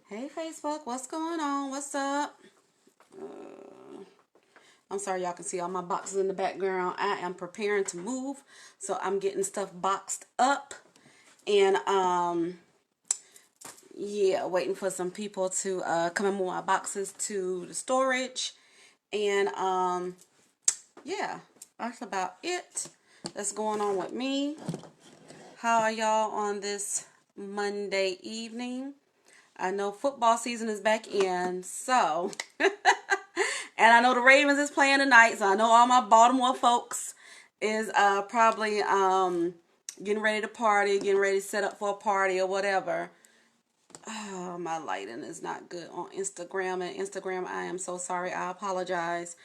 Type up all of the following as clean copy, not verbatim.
Hey Facebook, what's going on? What's up? Uh, I'm sorry y'all can see all my boxes in the background. I am preparing to move, so I'm getting stuff boxed up and yeah, waiting for some people to come and move my boxes to the storage. And yeah, that's about it. That's going on with me. How are y'all on this Monday evening? I know football season is back in, so and I know the Ravens is playing tonight, so I know all my Baltimore folks is probably getting ready to party, getting ready to set up for a party or whatever. Oh, my lighting is not good on Instagram. And Instagram, I am so sorry. I apologize.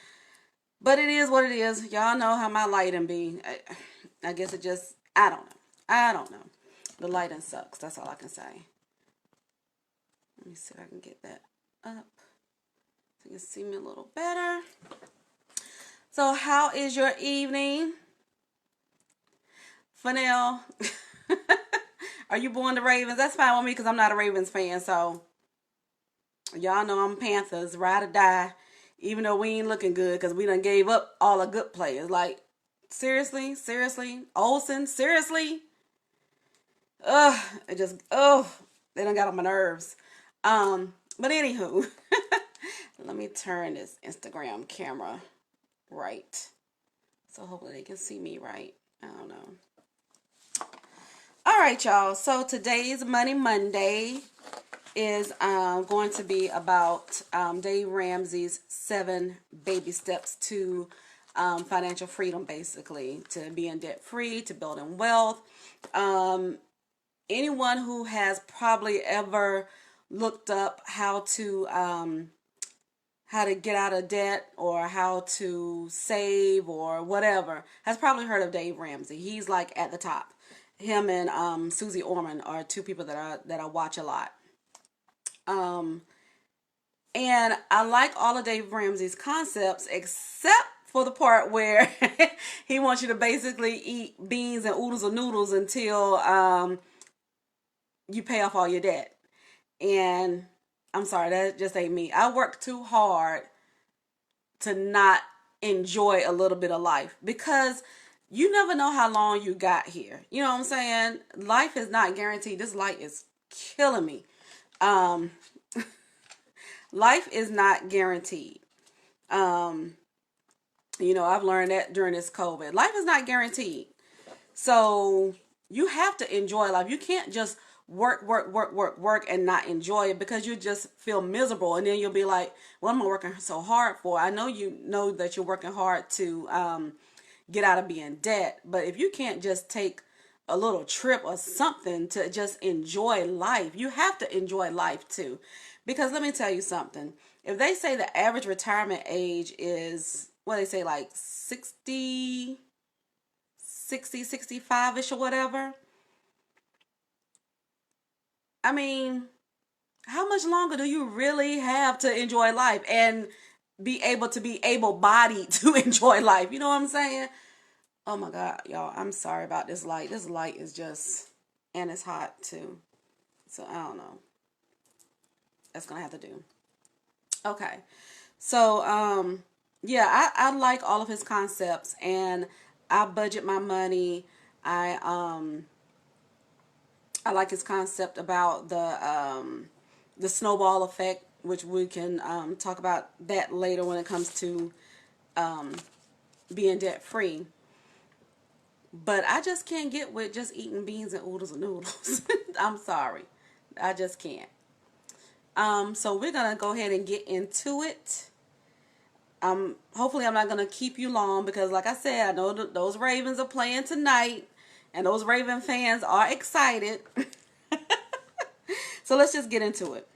But it is what it is. Y'all know how my lighting be. I guess it just, I don't know. I don't know. The lighting sucks. That's all I can say. Let me see if I can get that up so you can see me a little better. So how is your evening? Fanel, are you born the Ravens? That's fine with me because I'm not a Ravens fan. So y'all know I'm Panthers, ride or die. Even though we ain't looking good because we done gave up all the good players. Like, seriously? Olsen, seriously? They done got on my nerves. But anywho, let me turn this Instagram camera right. So hopefully they can see me right. I don't know. All right, y'all. So today's Money Monday is going to be about Dave Ramsey's 7 baby steps to financial freedom, basically, to being debt free, to building wealth. Anyone who has probably ever looked up how to get out of debt or how to save or whatever has probably heard of Dave Ramsey. He's like at the top. Him and Susie Orman are two people that I watch a lot. And I like all of Dave Ramsey's concepts except for the part where he wants you to basically eat beans and oodles of noodles until you pay off all your debt. And I'm sorry, that just ain't me. I work too hard to not enjoy a little bit of life because you never know how long you got here. You know what I'm saying? Life is not guaranteed. This light is killing me. Life is not guaranteed. I've learned that during this COVID. Life is not guaranteed. So you have to enjoy life. You can't just work and not enjoy it because you just feel miserable. And then you'll be like, what am I working so hard for? I know you know that you're working hard to get out of being debt. But if you can't just take a little trip or something to just enjoy life, you have to enjoy life too. Because let me tell you something. If they say the average retirement age is, what they say, like 60, 65-ish or whatever. I mean, how much longer do you really have to enjoy life and be able-bodied to enjoy life? You know what I'm saying? Oh my God, y'all, I'm sorry about this light. This light is just, and it's hot too. So I don't know. That's gonna have to do. Okay. So, yeah, I like all of his concepts and I budget my money. I like his concept about the snowball effect, which we can talk about that later when it comes to being debt free. But I just can't get with just eating beans and oodles and noodles. I'm sorry, I just can't. So we're gonna go ahead and get into it. Hopefully I'm not gonna keep you long because, like I said, I know those Ravens are playing tonight, and those Raven fans are excited. So let's just get into it.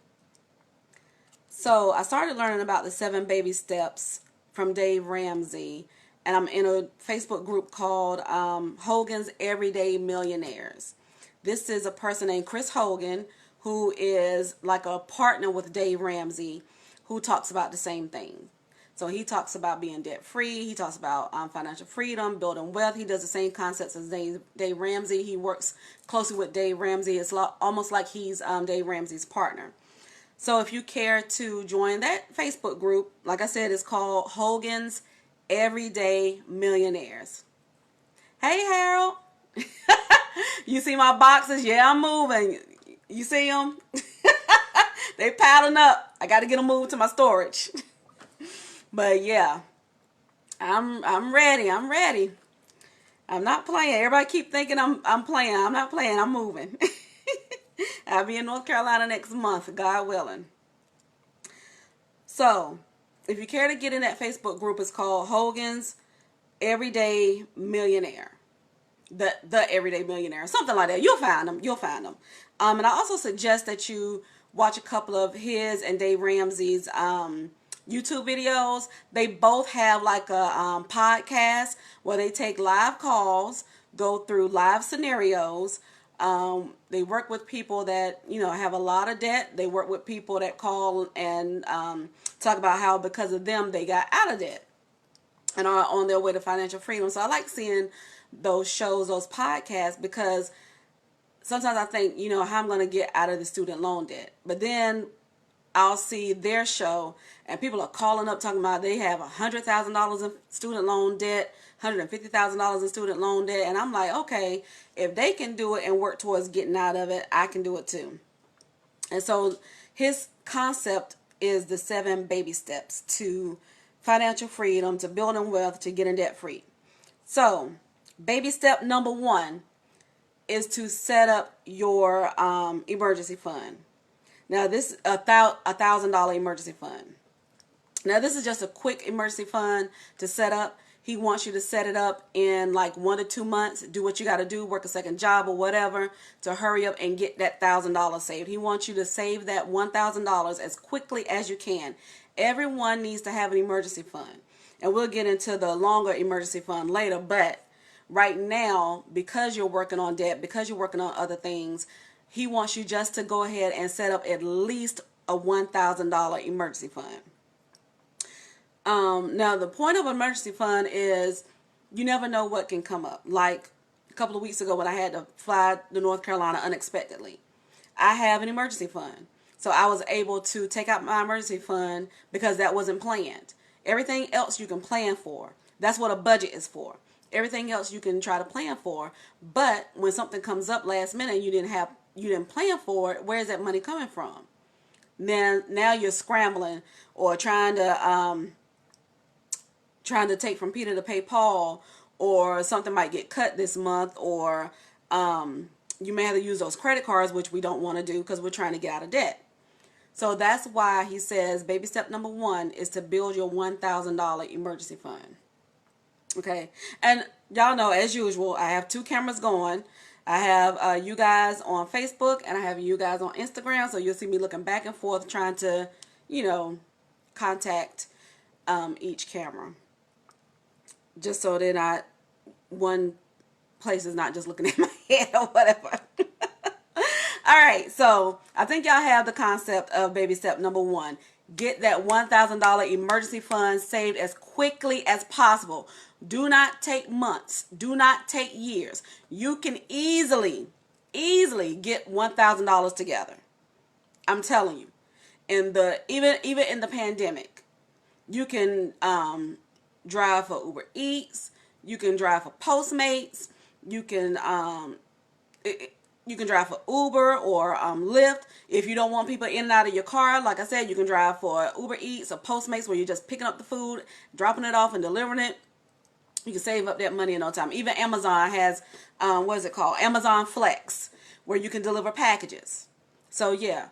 So I started learning about the 7 baby steps from Dave Ramsey, and I'm in a Facebook group called Hogan's Everyday Millionaires. This is a person named Chris Hogan who is like a partner with Dave Ramsey who talks about the same thing. So he talks about being debt free. He talks about financial freedom, building wealth. He does the same concepts as Dave Ramsey. He works closely with Dave Ramsey. It's almost like he's Dave Ramsey's partner. So if you care to join that Facebook group, like I said, it's called Hogan's Everyday Millionaires. Hey, Harold. You see my boxes? Yeah, I'm moving. You see them? They piling up. I got to get them moved to my storage. But yeah, I'm ready. I'm ready. I'm not playing. Everybody keep thinking I'm playing. I'm not playing. I'm moving. I'll be in North Carolina next month, God willing. So, if you care to get in that Facebook group, it's called Hogan's Everyday Millionaire. The Everyday Millionaire, something like that. You'll find them. You'll find them. And I also suggest that you watch a couple of his and Dave Ramsey's YouTube videos. They both have like a podcast where they take live calls, go through live scenarios. They work with people that, have a lot of debt. They work with people that call and talk about how because of them they got out of debt and are on their way to financial freedom. So I like seeing those shows, those podcasts, because sometimes I think, how I'm going to get out of the student loan debt. But then I'll see their show and people are calling up talking about they have $100,000 in student loan debt, $150,000 in student loan debt. And I'm like, okay, if they can do it and work towards getting out of it, I can do it too. And so his concept is the 7 baby steps to financial freedom, to building wealth, to getting debt free. So baby step number 1 is to set up your emergency fund. Now this is a $1,000 emergency fund. Now this is just a quick emergency fund to set up. He wants you to set it up in like 1 to 2 months. Do what you got to do, work a second job or whatever to hurry up and get that $1,000 saved. He wants you to save that $1,000 as quickly as you can. Everyone needs to have an emergency fund. And we'll get into the longer emergency fund later. But right now, because you're working on debt, because you're working on other things, he wants you just to go ahead and set up at least a $1,000 emergency fund. Now, the point of an emergency fund is you never know what can come up. Like a couple of weeks ago when I had to fly to North Carolina unexpectedly, I have an emergency fund. So I was able to take out my emergency fund because that wasn't planned. Everything else you can plan for. That's what a budget is for. Everything else you can try to plan for. But when something comes up last minute, you didn't plan for it, where is that money coming from? Now you're scrambling or trying to take from Peter to pay Paul, or something might get cut this month, or you may have to use those credit cards, which we don't want to do because we're trying to get out of debt. So that's why he says baby step number 1 is to build your $1,000 emergency fund. Okay, and y'all know, as usual, I have 2 cameras going. I have you guys on Facebook and I have you guys on Instagram, so you'll see me looking back and forth trying to, contact each camera. Just so they're not, one place is not just looking at my head or whatever. All right, so I think y'all have the concept of baby step number 1. Get that $1,000 emergency fund saved as quickly as possible. Do not take months. Do not take years. You can easily get $1,000 together. I'm telling you. Even in the pandemic, you can drive for Uber Eats. You can drive for Postmates. You can drive for Uber or Lyft. If you don't want people in and out of your car, like I said, you can drive for Uber Eats or Postmates, where you're just picking up the food, dropping it off, and delivering it. You can save up that money in no time. Even Amazon has, what is it called? Amazon Flex, where you can deliver packages. So yeah,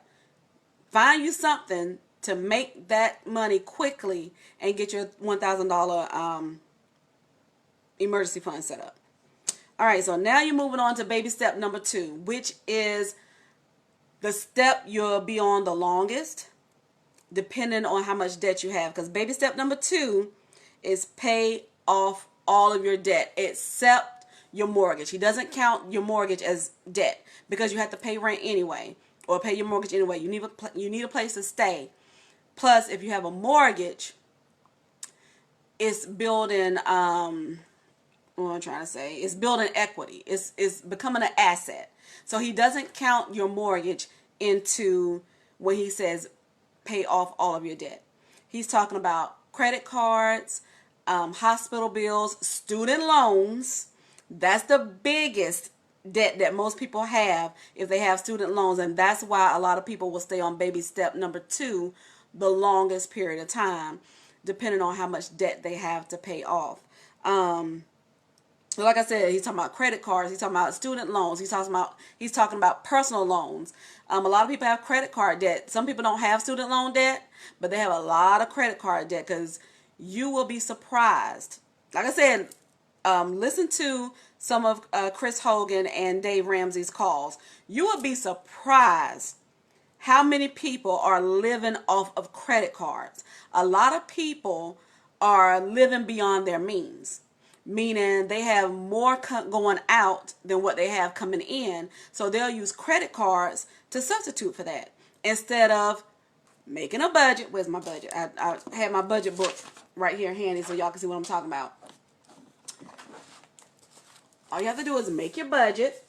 find you something to make that money quickly and get your $1,000 emergency fund set up. All right, so now you're moving on to baby step number 2, which is the step you'll be on the longest, depending on how much debt you have. Because baby step number 2 is pay off all of your debt except your mortgage. He doesn't count your mortgage as debt because you have to pay rent anyway, or pay your mortgage anyway. You need a place to stay. Plus, if you have a mortgage, it's building what I'm trying to say, it's building equity. It's becoming an asset. So he doesn't count your mortgage into when he says pay off all of your debt. He's talking about credit cards, hospital bills, student loans. That's the biggest debt that most people have if they have student loans. And that's why a lot of people will stay on baby step number 2 the longest period of time, depending on how much debt they have to pay off. Like I said, he's talking about credit cards. He's talking about student loans. He's talking about personal loans. A lot of people have credit card debt. Some people don't have student loan debt, but they have a lot of credit card debt, because you will be surprised. Like I said, listen to some of Chris Hogan and Dave Ramsey's calls. You will be surprised how many people are living off of credit cards. A lot of people are living beyond their means, meaning they have more going out than what they have coming in. So they'll use credit cards to substitute for that instead of making a budget. Where's my budget? I had my budget book right here handy so y'all can see what I'm talking about. All you have to do is make your budget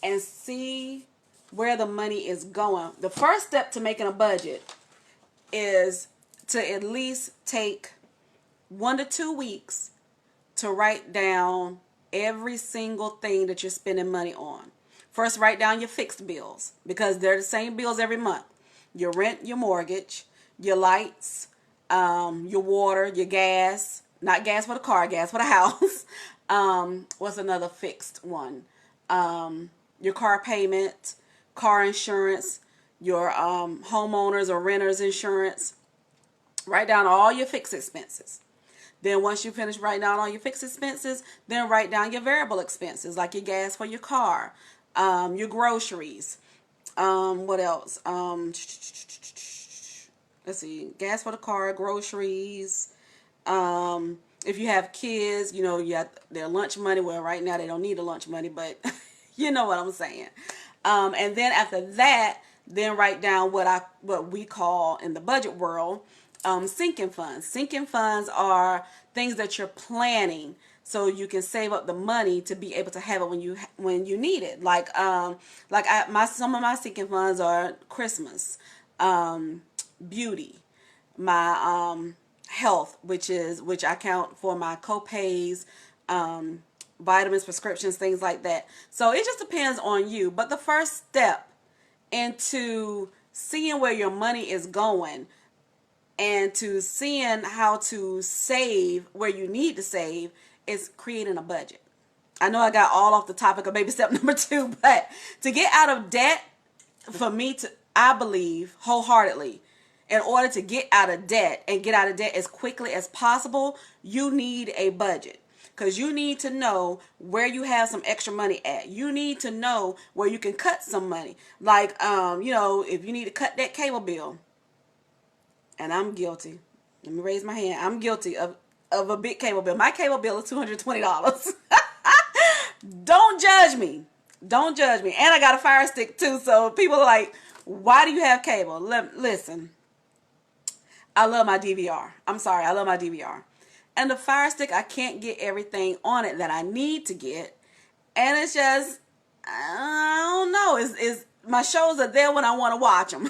and see where the money is going. The first step to making a budget is to at least take 1 to 2 weeks to write down every single thing that you're spending money on. First, write down your fixed bills, because they're the same bills every month. Your rent, your mortgage, your lights, your water, your gas. Not gas for the car, gas for the house. What's another fixed one? Your car payment, car insurance, your homeowners or renters insurance. Write down all your fixed expenses. Then once you finish writing down all your fixed expenses, then write down your variable expenses, like your gas for your car, your groceries. What else? Let's see, gas for the car, groceries. If you have kids, you know, you have their lunch money. Well, right now they don't need the lunch money, but you know what I'm saying. And then after that, then write down what we call in the budget world, sinking funds. Sinking funds are things that you're planning so you can save up the money to be able to have it when you need it. Some of my sinking funds are Christmas, beauty, my health, which I count for my co-pays, vitamins, prescriptions, things like that. So it just depends on you. But the first step into seeing where your money is going and to seeing how to save where you need to save is creating a budget. I know I got all off the topic of baby step number 2, but to get out of debt, for me I believe wholeheartedly, in order to get out of debt and get out of debt as quickly as possible, you need a budget. Because you need to know where you have some extra money at. You need to know where you can cut some money. Like, if you need to cut that cable bill. And I'm guilty. Let me raise my hand. I'm guilty of a big cable bill. My cable bill is $220. Don't judge me. Don't judge me. And I got a Fire Stick too. So people are like, why do you have cable? Listen. I love my DVR. I'm sorry. I love my DVR. And the Fire Stick, I can't get everything on it that I need to get. And it's just, I don't know. It's my shows are there when I want to watch them.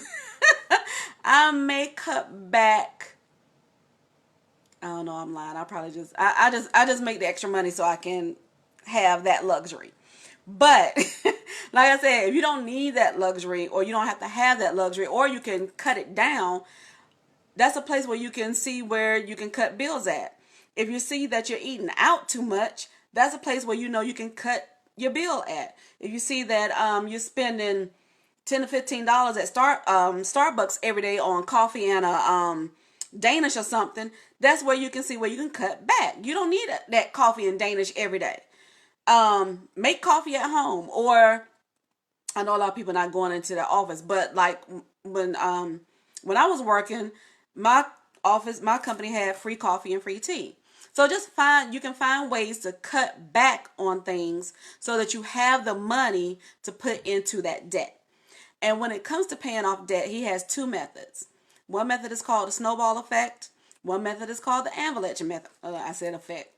I may cut back. I don't know. I'm lying. I probably just, I just make the extra money so I can have that luxury. But like I said, if you don't need that luxury, or you don't have to have that luxury, or you can cut it down, that's a place where you can see where you can cut bills at. If you see that you're eating out too much, that's a place where you know you can cut your bill at. If you see that you're spending $10 to $15 at Starbucks every day on coffee and a Danish or something, that's where you can see where you can cut back. You don't need that coffee and Danish every day. Make coffee at home. Or I know a lot of people not going into the office, but like when I was working, my company had free coffee and free tea. So you can find ways to cut back on things so that you have the money to put into that debt. And when it comes to paying off debt, he has 2 methods. One method is called the snowball effect. One method is called the avalanche method. I said effect.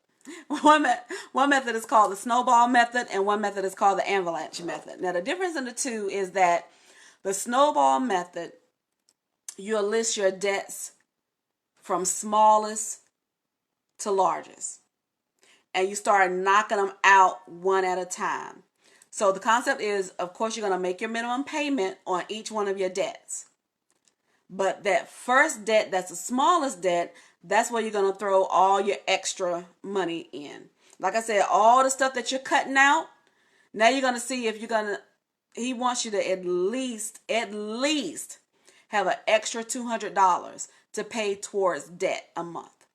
One, one method is called the snowball method, and one method is called the avalanche method. Now, the difference in the two is that the snowball method, you'll list your debts from smallest to largest, and you start knocking them out one at a time. So the concept is, of course, you're going to make your minimum payment on each one of your debts. But that first debt, that's the smallest debt, that's where you're going to throw all your extra money in. Like I said, all the stuff that you're cutting out, now you're going to see if you're going to, he wants you to at least have an extra $200 to pay towards debt a month.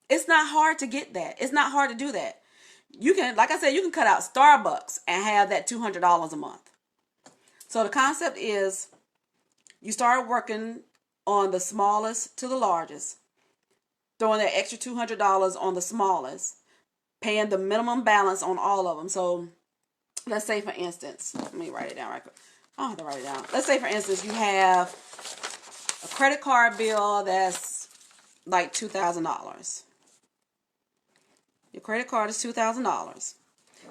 It's not hard to get that. It's not hard to do that. You can, like I said, you can cut out Starbucks and have that $200 a month. So the concept is, you start working on the smallest to the largest, throwing that extra $200 on the smallest, paying the minimum balance on all of them. So let's say, for instance, let me write it down right quick. I don't have to write it down. Let's say, for instance, you have a credit card bill that's like $2,000. Your credit card is $2,000.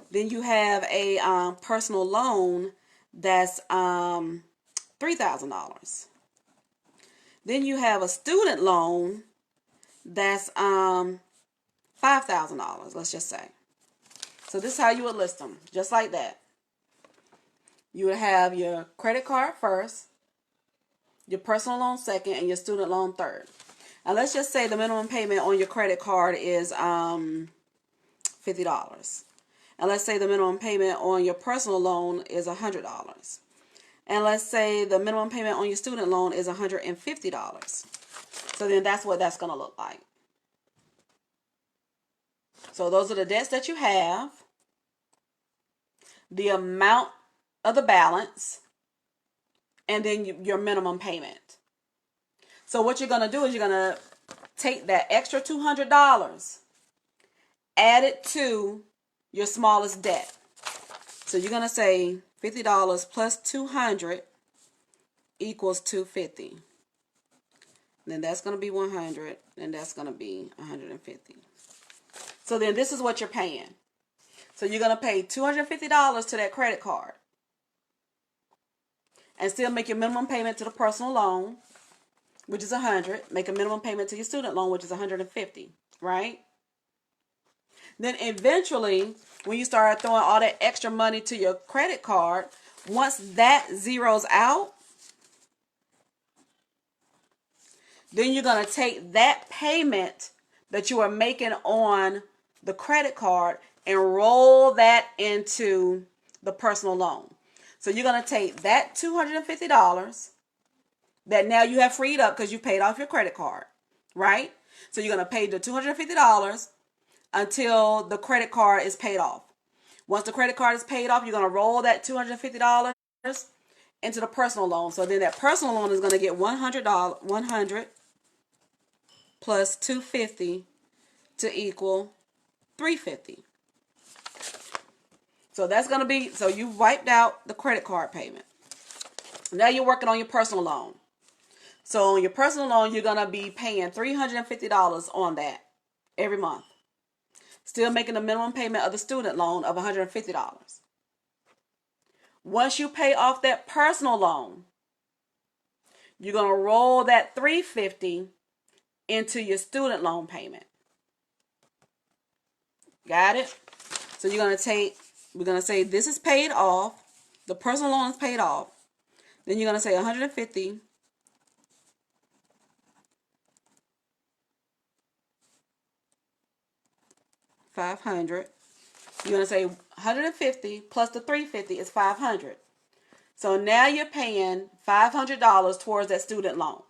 Then you have a personal loan that's $3,000. Then you have a student loan that's $5,000, let's just say. So this is how you would list them, just like that. You would have your credit card first, your personal loan second, and your student loan third. Now let's just say the minimum payment on your credit card is $50. And let's say the minimum payment on your personal loan is $100. And let's say the minimum payment on your student loan is $150. So then that's what that's going to look like. So those are the debts that you have, the amount of the balance, and then your minimum payment. So what you're going to do is you're going to take that extra $200, add it to your smallest debt. So you're going to say $50 plus $200 equals $250. Then that's going to be $100, and that's going to be $150. So then this is what you're paying. So you're going to pay $250 to that credit card and still make your minimum payment to the personal loan, which is $100. Make a minimum payment to your student loan, which is $150, right? Then eventually, when you start throwing all that extra money to your credit card, once that zeroes out, then you're going to take that payment that you are making on the credit card and roll that into the personal loan. So you're going to take that $250 that now you have freed up because you paid off your credit card, right? So you're going to pay the $250 until the credit card is paid off. Once the credit card is paid off, you're going to roll that $250 into the personal loan. So then that personal loan is going to get $100 plus $250 to equal $350. So that's going to be, so you wiped out the credit card payment. Now you're working on your personal loan. So on your personal loan, you're going to be paying $350 on that every month. Still making the minimum payment of the student loan of $150. Once you pay off that personal loan, you're going to roll that $350 into your student loan payment. Got it? So you're going to take, we're going to say this is paid off. The personal loan is paid off. Then you're going to say $150 $500. You're going to say $150 plus the $350 is $500. So now you're paying $500 towards that student loan.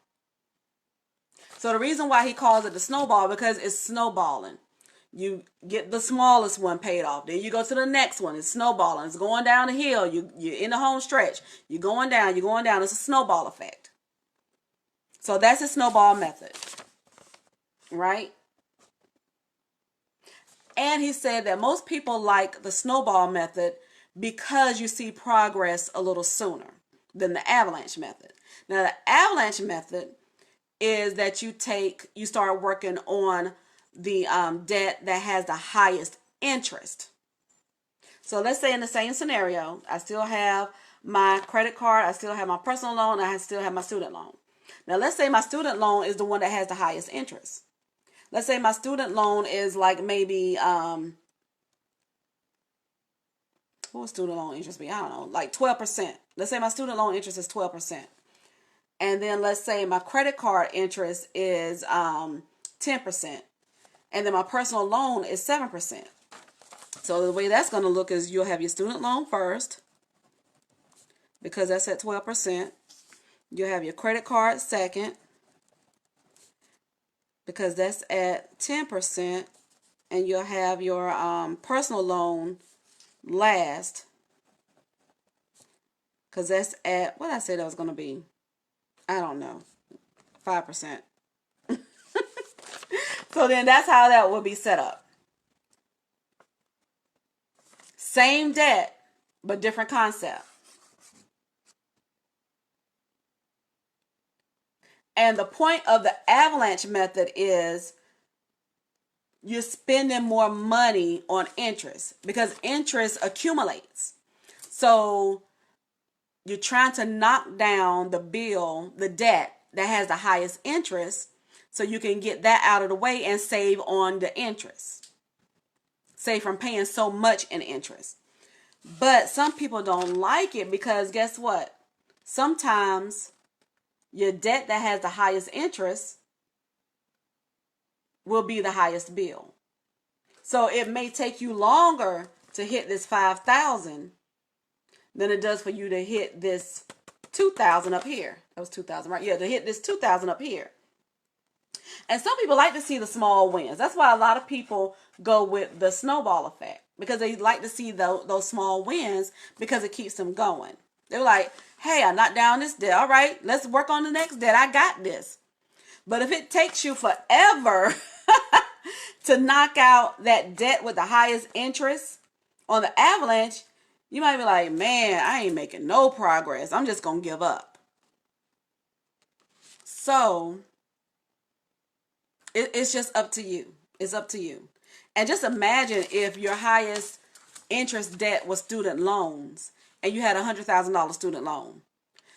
So the reason why he calls it the snowball, because it's snowballing. You get the smallest one paid off. Then you go to the next one. It's snowballing. It's going down the hill. You're in the home stretch. You're going down. You're going down. It's a snowball effect. So that's a snowball method. Right? And he said that most people like the snowball method because you see progress a little sooner than the avalanche method. Now, the avalanche method is that you start working on the debt that has the highest interest. So let's say in the same scenario, I still have my credit card, I still have my personal loan, I still have my student loan. Now let's say my student loan is the one that has the highest interest. Let's say my student loan is like maybe what would student loan interest be? I don't know, like 12%. Let's say my student loan interest is 12%. And then let's say my credit card interest is 10%. And then my personal loan is 7%. So the way that's going to look is you'll have your student loan first, because that's at 12%. You'll have your credit card second, because that's at 10%. And you'll have your personal loan last, because that's at, what did I say that was going to be? I don't know, 5%. So then that's how that would be set up. Same debt, but different concept. And the point of the avalanche method is you're spending more money on interest, because interest accumulates. So you're trying to knock down the bill, the debt that has the highest interest, so you can get that out of the way and save on the interest. Save from paying so much in interest. But some people don't like it, because guess what? Sometimes your debt that has the highest interest will be the highest bill. So it may take you longer to hit this 5,000 than it does for you to hit this 2,000 up here. That was 2,000, right? Yeah, to hit this 2,000 up here. And some people like to see the small wins. That's why a lot of people go with the snowball effect, because they like to see those small wins, because it keeps them going. They're like, hey, I knocked down this debt. All right, let's work on the next debt. I got this. But if it takes you forever to knock out that debt with the highest interest on the avalanche, you might be like, man, I ain't making no progress. I'm just going to give up. So it's just up to you. It's up to you. And just imagine if your highest interest debt was student loans, and you had a $100,000 student loan,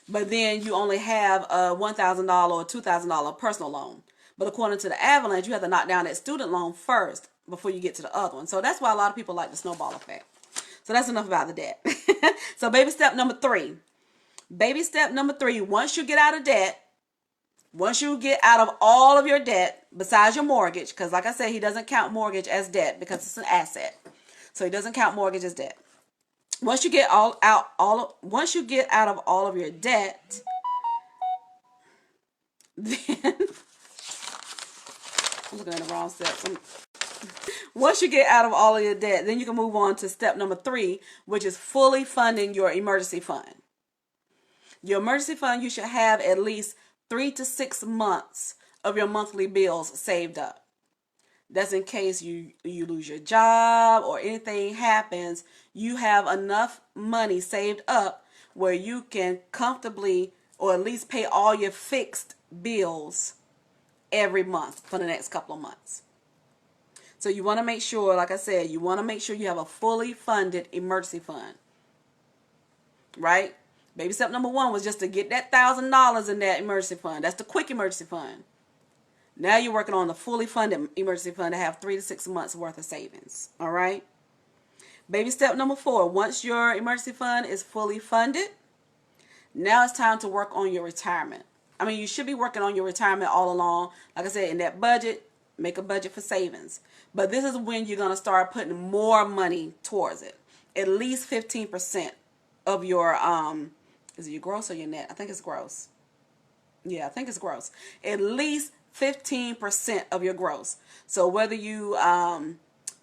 but then you only have a $1,000 or $2,000 personal loan. But according to the avalanche, you have to knock down that student loan first before you get to the other one. So that's why a lot of people like the snowball effect. So that's enough about the debt. So baby step number 3. Baby step number 3, once you get out of debt, once you get out of all of your debt, besides your mortgage, because like I said, he doesn't count mortgage as debt because it's an asset. So he doesn't count mortgage as debt. Once you get out of all of your debt, then I'm looking at the wrong steps. Once you get out of all of your debt, then you can move on to step number 3, which is fully funding your emergency fund. Your emergency fund, you should have at least 3 to 6 months of your monthly bills saved up. That's in case you lose your job or anything happens. You have enough money saved up where you can comfortably, or at least pay all your fixed bills every month for the next couple of months. So you want to make sure, like I said, you want to make sure you have a fully funded emergency fund. Right? Baby step number 1 was just to get that $1,000 in that emergency fund. That's the quick emergency fund. Now you're working on the fully funded emergency fund to have 3 to 6 months worth of savings. All right? Baby step number 4, once your emergency fund is fully funded, now it's time to work on your retirement. I mean, you should be working on your retirement all along. Like I said, in that budget, make a budget for savings. But this is when you're going to start putting more money towards it. At least 15% of your, is it your gross or your net? I think it's gross. Yeah, I think it's gross. At least 15% of your gross. So whether you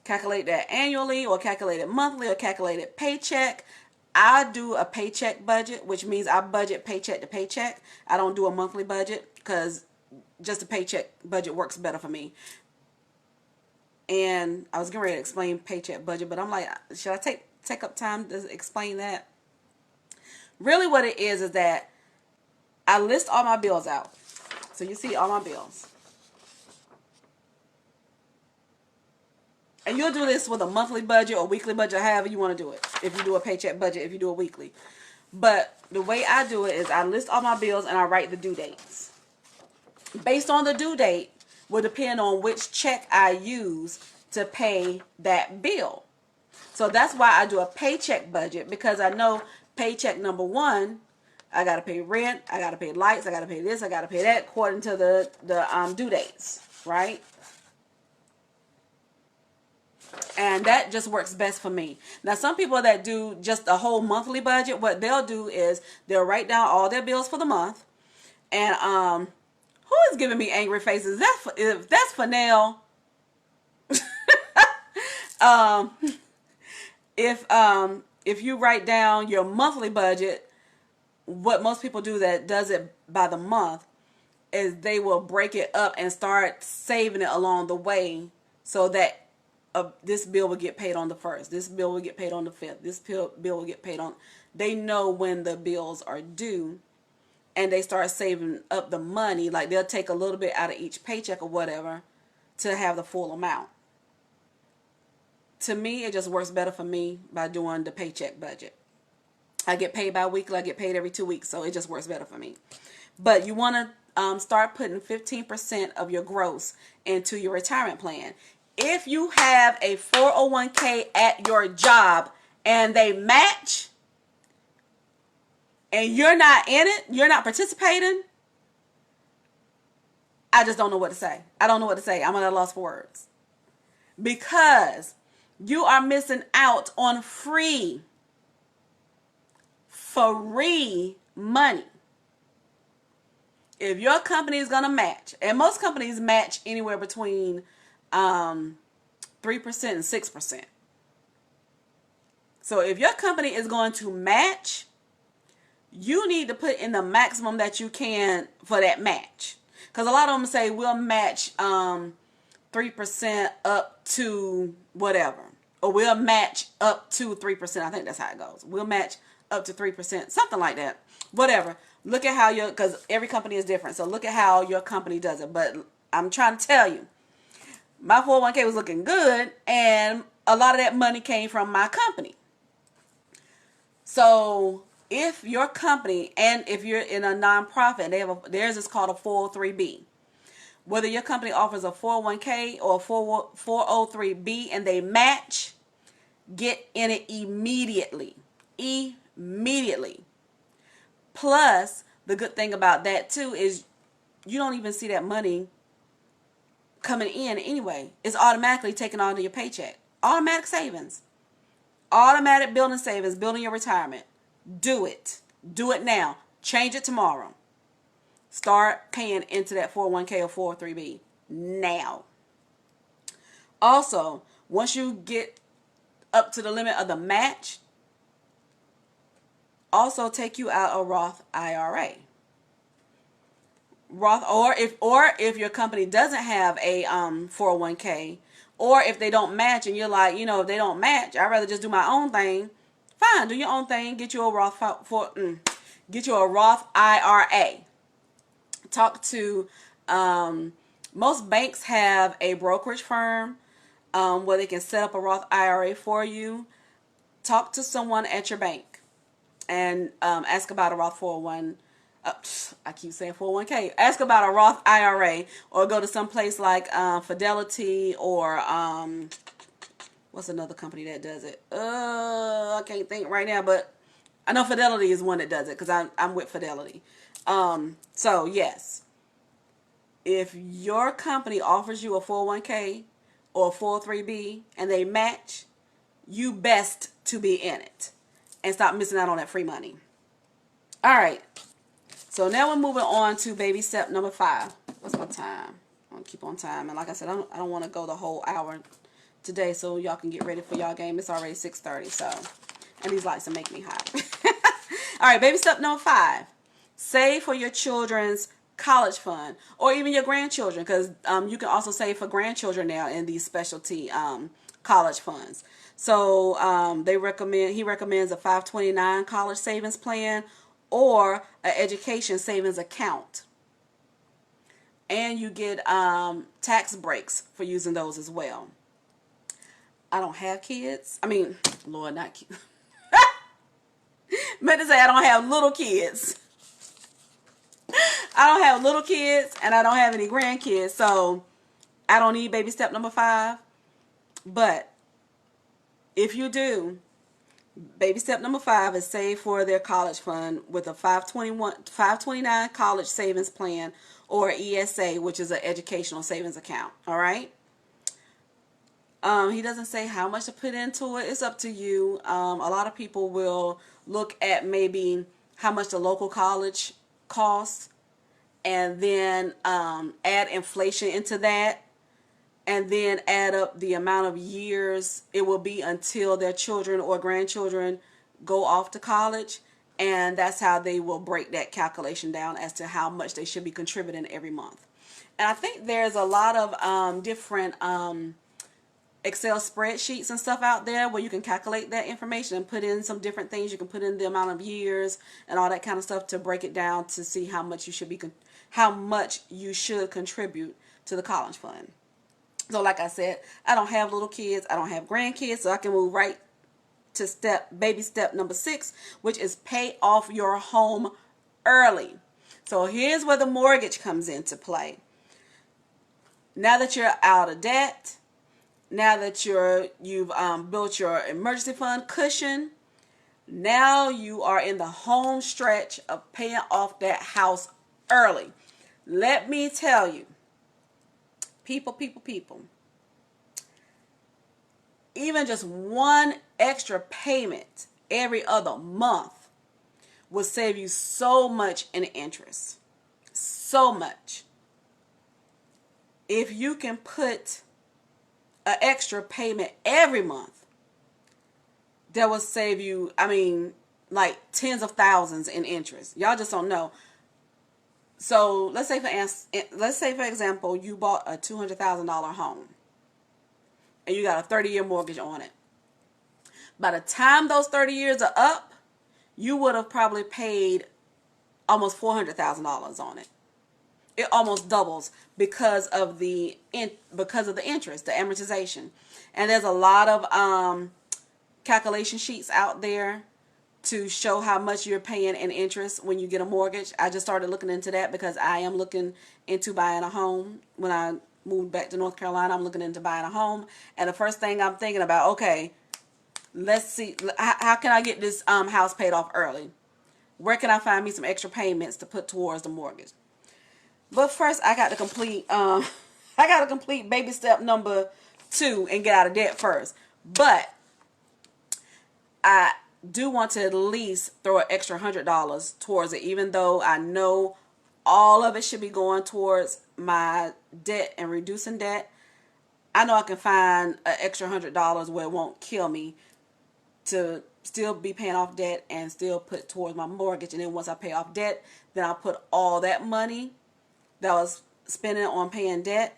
calculate that annually or calculate it monthly or calculate it paycheck, I do a paycheck budget, which means I budget paycheck to paycheck. I don't do a monthly budget because just a paycheck budget works better for me. And I was getting ready to explain paycheck budget, but I'm like, should I take up time to explain that? Really what it is that I list all my bills out. So you see all my bills. And you'll do this with a monthly budget or weekly budget, however you want to do it. If you do a paycheck budget, if you do a weekly. But the way I do it is I list all my bills and I write the due dates. Based on the due date will depend on which check I use to pay that bill. So that's why I do a paycheck budget, because I know paycheck number one, I got to pay rent, I got to pay lights, I got to pay this, I got to pay that according to the due dates, right? And that just works best for me. Now, some people that do just a whole monthly budget, what they'll do is they'll write down all their bills for the month. And who is giving me angry faces? That's Fanel. If you write down your monthly budget, what most people do that does it by the month is they will break it up and start saving it along the way, so that this bill will get paid on the 1st. This bill will get paid on the 5th. This bill will get paid on. They know when the bills are due, and they start saving up the money. Like they'll take a little bit out of each paycheck or whatever to have the full amount. To me, it just works better for me by doing the paycheck budget. I get paid bi-weekly. I get paid every 2 weeks, so it just works better for me. But you want to start putting 15% of your gross into your retirement plan. If you have a 401k at your job and they match and you're not in it, you're not participating, I just don't know what to say. I don't know what to say. I'm at a loss for words. Because you are missing out on free money. If your company is going to match, and most companies match anywhere between 3% and 6%. So if your company is going to match, you need to put in the maximum that you can for that match. Because a lot of them say we'll match 3% up to whatever. Or we'll match up to 3%. I think that's how it goes. We'll match up to 3%. Something like that. Whatever. Look at how because every company is different. So look at how your company does it. But I'm trying to tell you, my 401k was looking good, and a lot of that money came from my company. So if your company, and if you're in a nonprofit, theirs is called a 403b. Whether your company offers a 401k or a 403b and they match, get in it immediately. Immediately. Plus, the good thing about that too is you don't even see that money coming in anyway. It's automatically taken onto your paycheck. Automatic savings. Automatic building savings, building your retirement. Do it. Do it now. Change it tomorrow. Start paying into that 401k or 403b now. Also, once you get up to the limit of the match, also take you out a Roth IRA. Roth, or if your company doesn't have a 401k, or if they don't match and you're like, if they don't match, I'd rather just do my own thing. Fine, do your own thing. Get you a Roth IRA. Talk to most banks have a brokerage firm where they can set up a Roth IRA for you. Talk to someone at your bank and ask about a Roth 401. I keep saying 401k. Ask about a Roth IRA, or go to some place like Fidelity, or what's another company that does it? I can't think right now, but I know Fidelity is one that does it because I'm with Fidelity. So yes, if your company offers you a 401k or a 403b and they match, you best to be in it and stop missing out on that free money. All right. So now we're moving on to baby step number 5. What's my time? I'm going to keep on time. And like I said, I don't want to go the whole hour today, so y'all can get ready for y'all game. It's already 6:30, so. And these lights are making me hot. All right, baby step number 5. Save for your children's college fund, or even your grandchildren, because you can also save for grandchildren now in these specialty college funds. So he recommends a 529 college savings plan, or an education savings account. And you get tax breaks for using those as well. I don't have kids. I mean, Lord, not kids. Meant to say I don't have little kids. I don't have little kids and I don't have any grandkids. So I don't need baby step number 5. But if you do, baby step number 5 is save for their college fund with a 529 college savings plan, or ESA, which is an educational savings account. All right. He doesn't say how much to put into it. It's up to you. A lot of people will look at maybe how much the local college costs, and then add inflation into that, and then add up the amount of years it will be until their children or grandchildren go off to college. And that's how they will break that calculation down as to how much they should be contributing every month. And I think there's a lot of different Excel spreadsheets and stuff out there where you can calculate that information and put in some different things. You can put in the amount of years and all that kind of stuff to break it down to see how much you should contribute to the college fund. So like I said, I don't have little kids. I don't have grandkids, so I can move right to baby step number 6, which is pay off your home early. So here's where the mortgage comes into play. Now that you're out of debt, now that you've built your emergency fund cushion, now you are in the home stretch of paying off that house early. Let me tell you, people, even just one extra payment every other month will save you so much in interest. So much. If you can put an extra payment every month, that will save you, like tens of thousands in interest. Y'all just don't know. So let's say for example, you bought a $200,000 home and you got a 30-year mortgage on it. By the time those 30 years are up, you would have probably paid almost $400,000 on it. It almost doubles because of the interest, the amortization. And there's a lot of calculation sheets out there to show how much you're paying in interest when you get a mortgage. I just started looking into that because I am looking into buying a home. When I moved back to North Carolina, I'm looking into buying a home. And the first thing I'm thinking about, okay, let's see, how can I get this house paid off early? Where can I find me some extra payments to put towards the mortgage? But first, I got to complete baby step number 2 and get out of debt first. But I do want to at least throw an extra $100 towards it, even though I know all of it should be going towards my debt and reducing debt. I know I can find an extra $100 where it won't kill me to still be paying off debt and still put towards my mortgage. And then once I pay off debt, then I'll put all that money that I was spending on paying debt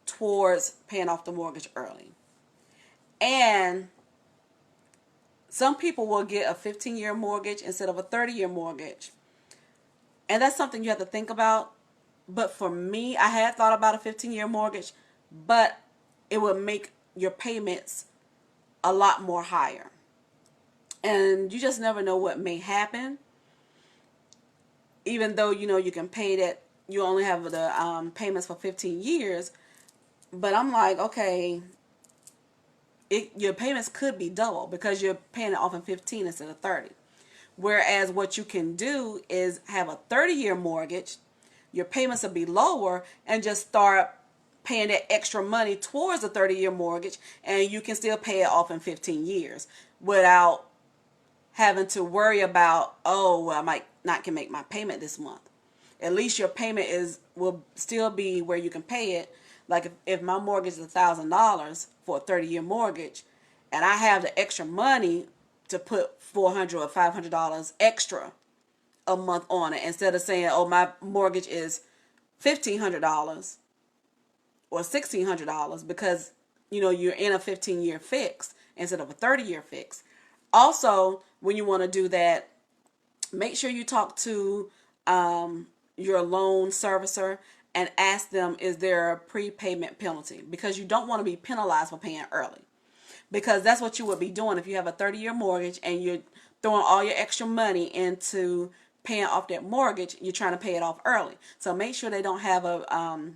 towards paying off the mortgage early. And some people will get a 15-year mortgage instead of a 30-year mortgage. And that's something you have to think about. But for me, I had thought about a 15-year mortgage, but it would make your payments a lot more higher. And you just never know what may happen. Even though, you can pay that, you only have the payments for 15 years. But I'm like, okay, your payments could be double because you're paying it off in 15 instead of 30. Whereas what you can do is have a 30-year mortgage, your payments will be lower, and just start paying that extra money towards the 30-year mortgage, and you can still pay it off in 15 years without having to worry about, I might not can make my payment this month. At least your payment will still be where you can pay it. Like if my mortgage is $1,000 for a 30-year mortgage, and I have the extra money to put $400 or $500 extra a month on it, instead of saying, my mortgage is $1,500 or $1,600 because, you're in a 15-year fix instead of a 30-year fix. Also, when you want to do that, make sure you talk to your loan servicer and ask them, is there a prepayment penalty? Because you don't want to be penalized for paying early. because that's what you would be doing if you have a 30-year mortgage and you're throwing all your extra money into paying off that mortgage. You're trying to pay it off early. So make sure they don't have a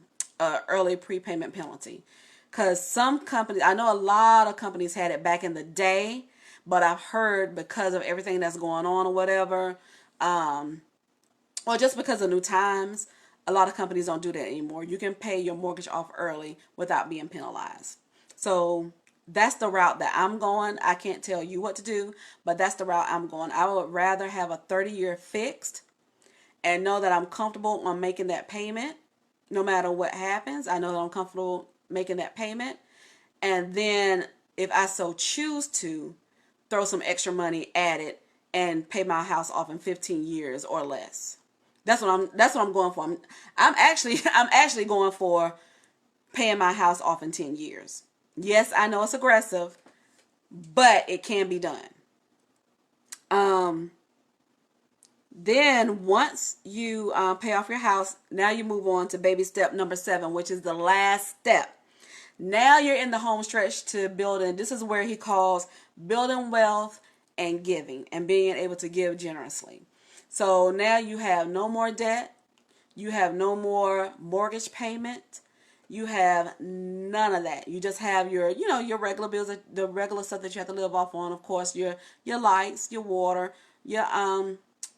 early prepayment penalty. Because some companies, I know a lot of companies had it back in the day, but I've heard because of everything that's going on or whatever, or just because of new times, a lot of companies don't do that anymore. You can pay your mortgage off early without being penalized. So that's the route that I'm going. I can't tell you what to do, but that's the route I'm going. I would rather have a 30-year fixed and know that I'm comfortable on making that payment no matter what happens. I know that I'm comfortable making that payment. And then if I so choose to, throw some extra money at it and pay my house off in 15 years or less. That's what I'm going for. I'm actually going for paying my house off in 10 years. Yes, I know it's aggressive, but it can be done. Then once you pay off your house, now you move on to baby step number 7, which is the last step. Now you're in the home stretch to building. This is where he calls building wealth and giving and being able to give generously. So now you have no more debt. You have no more mortgage payment. You have none of that. You just have your regular bills, the regular stuff that you have to live off on. Of course, your lights, your water, your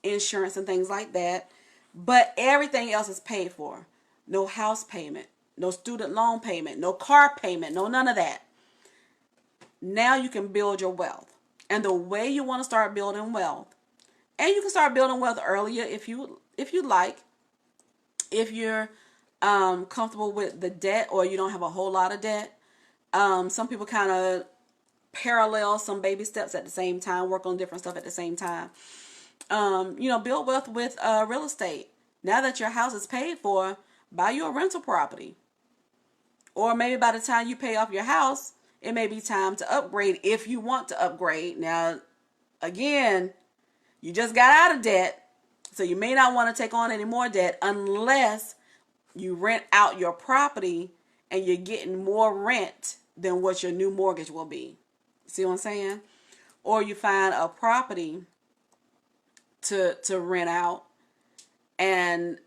insurance and things like that. But everything else is paid for. No house payment, no student loan payment, no car payment, no none of that. Now you can build your wealth. And the way you want to start building wealth, and you can start building wealth earlier if you like, if you're comfortable with the debt or you don't have a whole lot of debt. Some people kind of parallel some baby steps at the same time, work on different stuff at the same time. Build wealth with real estate. Now that your house is paid for, buy you a rental property. Or maybe by the time you pay off your house, it may be time to upgrade if you want to upgrade. Now, again, you just got out of debt, so you may not want to take on any more debt unless you rent out your property and you're getting more rent than what your new mortgage will be. See what I'm saying? Or you find a property to rent out and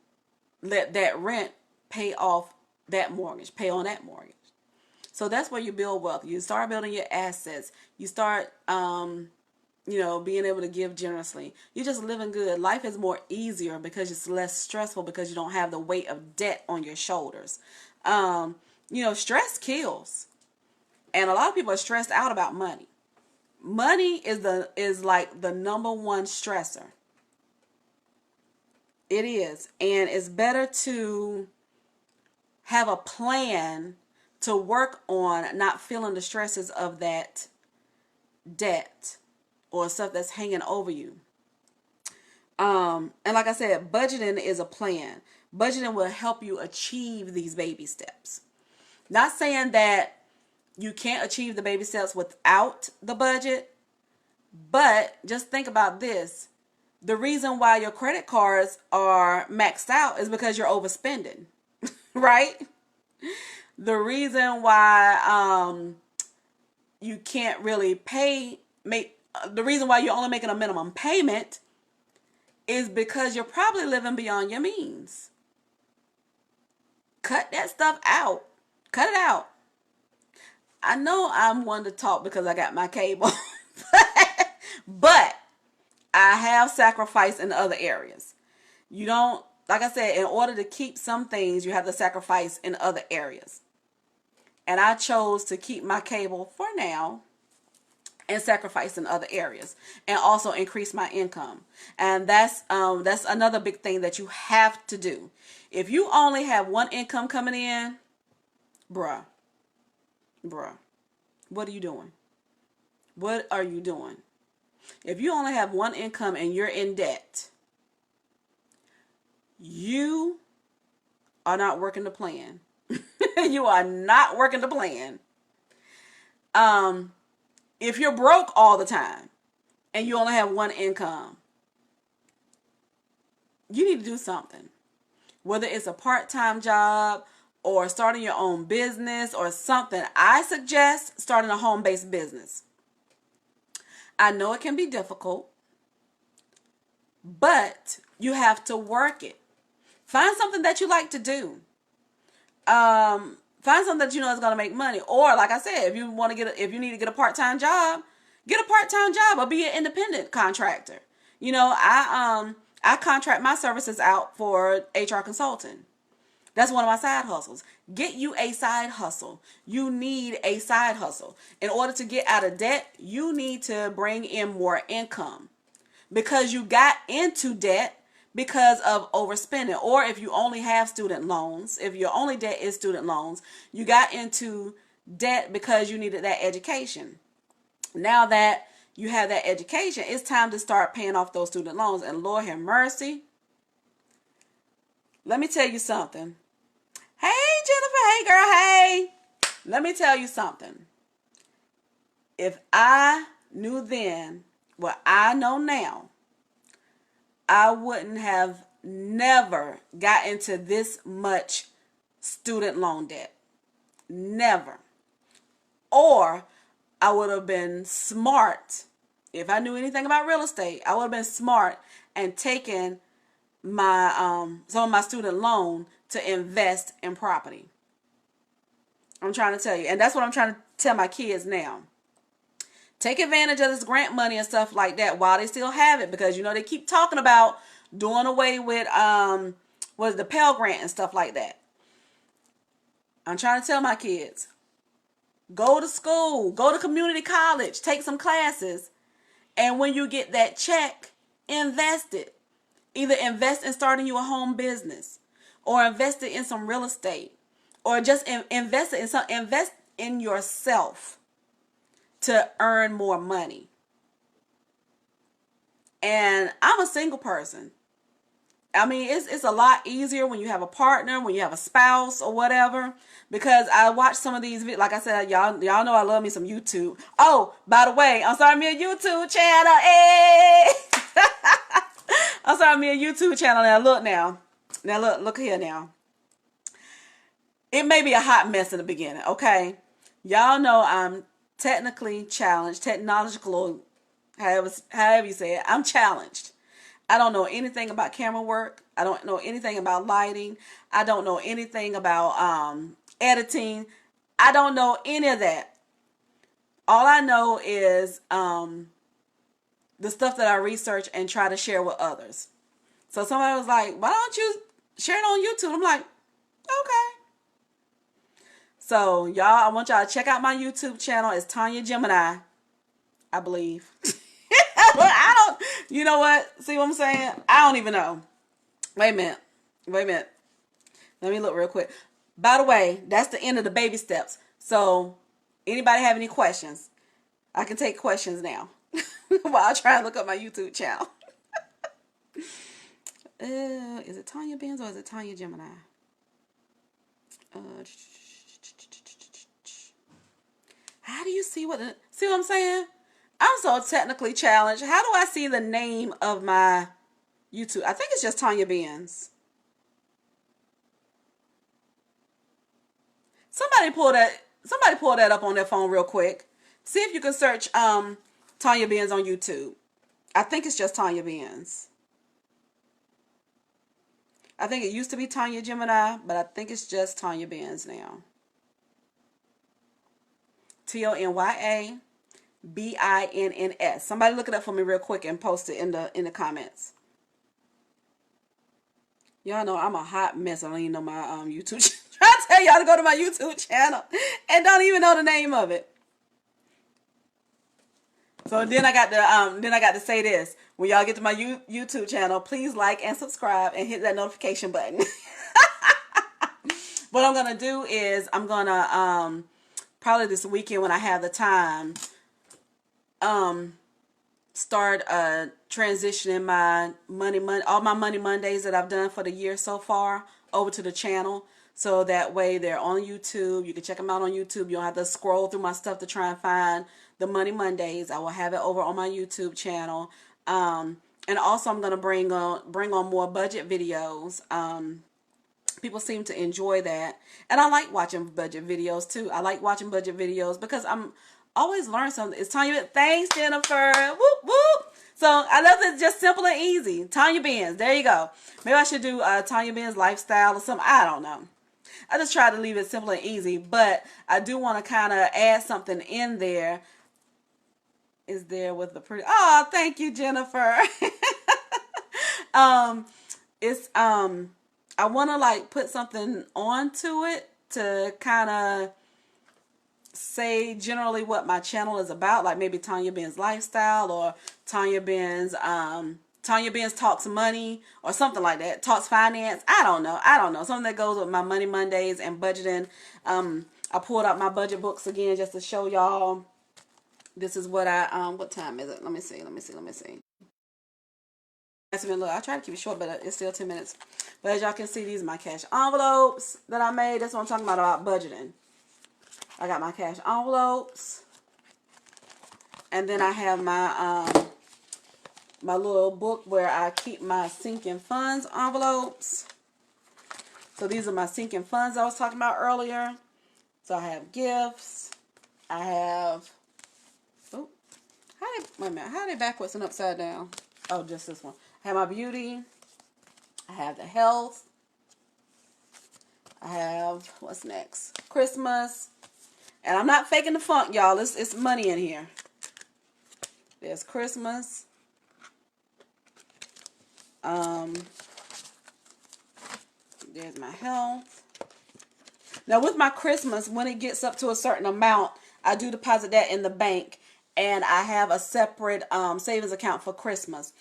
let that rent pay off that mortgage, pay on that mortgage. So that's where you build wealth. You start building your assets. You start, being able to give generously. You're just living good. Life is more easier because it's less stressful because you don't have the weight of debt on your shoulders. Stress kills. And a lot of people are stressed out about money. Money is like the number one stressor. It is. And it's better to have a plan to work on not feeling the stresses of that debt or stuff that's hanging over you. And like I said, budgeting is a plan. Budgeting will help you achieve these baby steps. Not saying that you can't achieve the baby steps without the budget, but just think about this. The reason why your credit cards are maxed out is because you're overspending, right? The reason why you can't really the reason why you're only making a minimum payment is because you're probably living beyond your means. Cut that stuff out. Cut it out. I know I'm one to talk because I got my cable, but I have sacrificed in other areas. You don't, like I said, in order to keep some things, you have to sacrifice in other areas. And I chose to keep my cable for now and sacrifice in other areas and also increase my income. And that's another big thing that you have to do. If you only have one income coming in, bruh, what are you doing? What are you doing? If you only have one income and you're in debt, you are not working the plan. You are not working the plan. If you're broke all the time and you only have one income, you need to do something. Whether it's a part-time job or starting your own business or something, I suggest starting a home-based business. I know it can be difficult, but you have to work it. Find something that you like to do. Find something that you know is going to make money. Or like I said, if you need to get a part-time job, get a part-time job or be an independent contractor. You know, I contract my services out for HR consulting. That's one of my side hustles. Get you a side hustle. You need a side hustle. In order to get out of debt, you need to bring in more income. Because you got into debt because of overspending. Or if you only have student loans, if your only debt is student loans, you got into debt because you needed that education. Now that you have that education, it's time to start paying off those student loans. And Lord have mercy. Let me tell you something. Hey, Jennifer. Hey, girl. Hey. Let me tell you something. If I knew then what I know now, I wouldn't have never got into this much student loan debt. Never. Or I would have been smart. If I knew anything about real estate, I would have been smart and taken my some of my student loan to invest in property. I'm trying to tell you. And that's what I'm trying to tell my kids now. Take advantage of this grant money and stuff like that while they still have it, because you know they keep talking about doing away with the Pell Grant and stuff like that. I'm trying to tell my kids, go to school, go to community college, take some classes, and when you get that check, invest it. Either invest in starting you a home business, or invest it in some real estate, or just invest in yourself to earn more money. And I'm a single person. I mean, it's a lot easier when you have a partner, when you have a spouse or whatever, because I watch some of these videos. Like I said, y'all know I love me some YouTube. Oh, by the way, I'm starting me a YouTube channel. Hey! I'm starting me a YouTube channel now. Look here now. It may be a hot mess in the beginning, okay? Y'all know I'm technically challenged, technological, however you say it. I'm challenged. I don't know anything about camera work. I don't know anything about lighting. I don't know anything about editing. I don't know any of that. All I know is the stuff that I research and try to share with others. So somebody was like, why don't you share it on YouTube? I'm like, okay. So y'all, I want y'all to check out my YouTube channel. It's Tonya Gemini, I believe. You know what? See what I'm saying? I don't even know. Wait a minute. Let me look real quick. By the way, that's the end of the baby steps. So anybody have any questions? I can take questions now while I try and look up my YouTube channel. Is it Tonya Benz or is it Tonya Gemini? How do you see what I'm saying? I'm so technically challenged. How do I see the name of my YouTube? I think it's just Tonya Benz. Somebody pull that up on their phone real quick. See if you can search Tonya Benz on YouTube. I think it's just Tonya Benz. I think it used to be Tonya Gemini, but I think it's just Tonya Benz now. TonyaBinns. Somebody look it up for me real quick and post it in the comments. Y'all know I'm a hot mess. I don't even know my YouTube channel. I tell y'all to go to my YouTube channel and don't even know the name of it. So then I got to say this. When y'all get to my YouTube channel, please like and subscribe and hit that notification button. What I'm gonna do is I'm gonna probably this weekend when I have the time, start transitioning my all my Money Mondays that I've done for the year so far over to the channel. So that way they're on YouTube. You can check them out on YouTube. You don't have to scroll through my stuff to try and find the Money Mondays. I will have it over on my YouTube channel. And also I'm going to bring on more budget videos. People seem to enjoy that. And I like watching budget videos too. I like watching budget videos because I'm always learn something. It's Tonya. Thanks, Jennifer. Whoop, whoop. So I love it, just simple and easy. Tonya Benz. There you go. Maybe I should do Tonya Benz lifestyle or something. I don't know. I just try to leave it simple and easy, but I do want to kind of add something in there. Is there with the pretty? Oh, thank you, Jennifer. It's I want to like put something onto it to kind of say generally what my channel is about, like maybe Tonya Benz lifestyle or Tonya Benz talks money or something like that, talks finance. I don't know, something that goes with my Money Mondays and budgeting. I pulled out my budget books again just to show y'all. This is what what time is it? Let me see. Look, I try to keep it short, but it's still 10 minutes. But as y'all can see, these are my cash envelopes that I made. That's what I'm talking about budgeting. I got my cash envelopes. And then I have my my little book where I keep my sinking funds envelopes. So these are my sinking funds I was talking about earlier. So I have gifts. I have, oh, wait a minute, how are they backwards and upside down? Oh, just this one. I have my beauty. I have the health. I have, what's next? Christmas. And I'm not faking the funk, y'all. It's money in here. There's Christmas. There's my health. Now with my Christmas, when it gets up to a certain amount, I do deposit that in the bank, and I have a separate savings account for Christmas.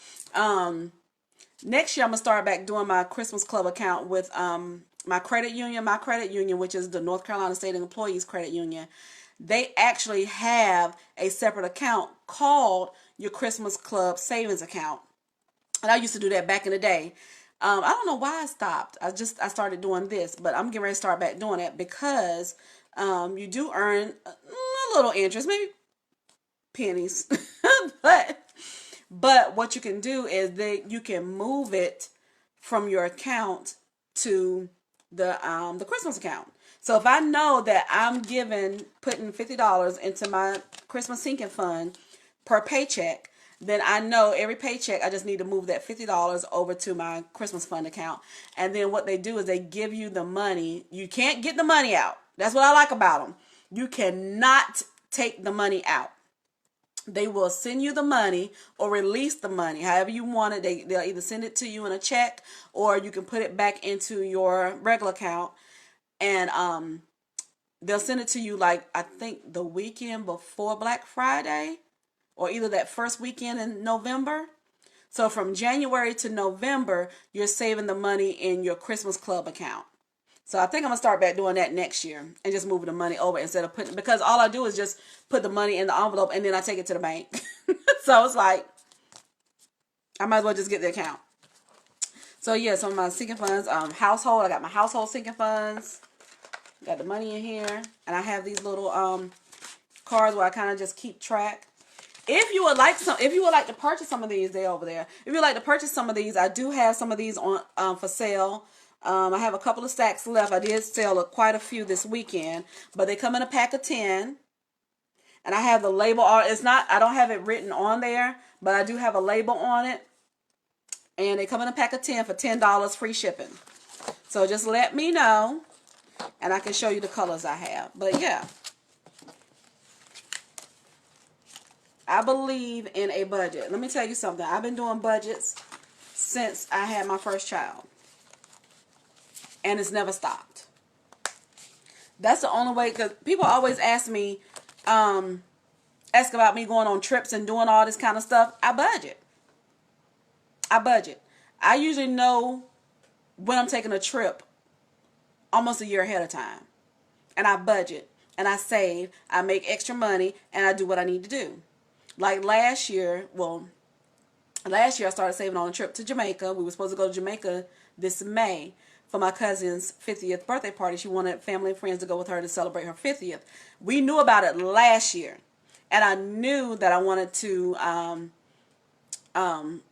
Next year I'm gonna start back doing my Christmas club account with my credit union, which is the North Carolina State Employees Credit Union. They actually have a separate account called your Christmas Club Savings Account. And I used to do that back in the day. I don't know why I stopped. I started doing this, but I'm getting ready to start back doing it because you do earn a little interest, maybe pennies, but what you can do is that you can move it from your account to the Christmas account. So if I know that I'm putting $50 into my Christmas sinking fund per paycheck, then I know every paycheck I just need to move that $50 over to my Christmas fund account. And then what they do is they give you the money. You can't get the money out. That's what I like about them. You cannot take the money out. They will send you the money or release the money, however you want it. They'll either send it to you in a check or you can put it back into your regular account. And they'll send it to you like, I think the weekend before Black Friday, or either that first weekend in November. So from January to November, you're saving the money in your Christmas Club account. So I think I'm going to start back doing that next year and just moving the money over instead of because all I do is just put the money in the envelope and then I take it to the bank. So it's like, I might as well just get the account. So yeah, some of my sinking funds, household, I got my household sinking funds. Got the money in here. And I have these little cards where I kind of just keep track. If you would like to purchase some of these, they're over there. If you would like to purchase some of these, I do have some of these on for sale. I have a couple of stacks left. I did sell quite a few this weekend, but they come in a pack of 10. And I have the label on. I don't have it written on there, but I do have a label on it. And they come in a pack of 10 for $10 free shipping. So just let me know, and I can show you the colors I have. But yeah. I believe in a budget. Let me tell you something. I've been doing budgets since I had my first child. And it's never stopped. That's the only way, because people always ask about me going on trips and doing all this kind of stuff. I budget. I usually know when I'm taking a trip almost a year ahead of time. And I budget. And I save. I make extra money. And I do what I need to do. Like last year I started saving on a trip to Jamaica. We were supposed to go to Jamaica this May for my cousin's 50th birthday party. She wanted family and friends to go with her to celebrate her 50th. We knew about it last year. And I knew that I wanted to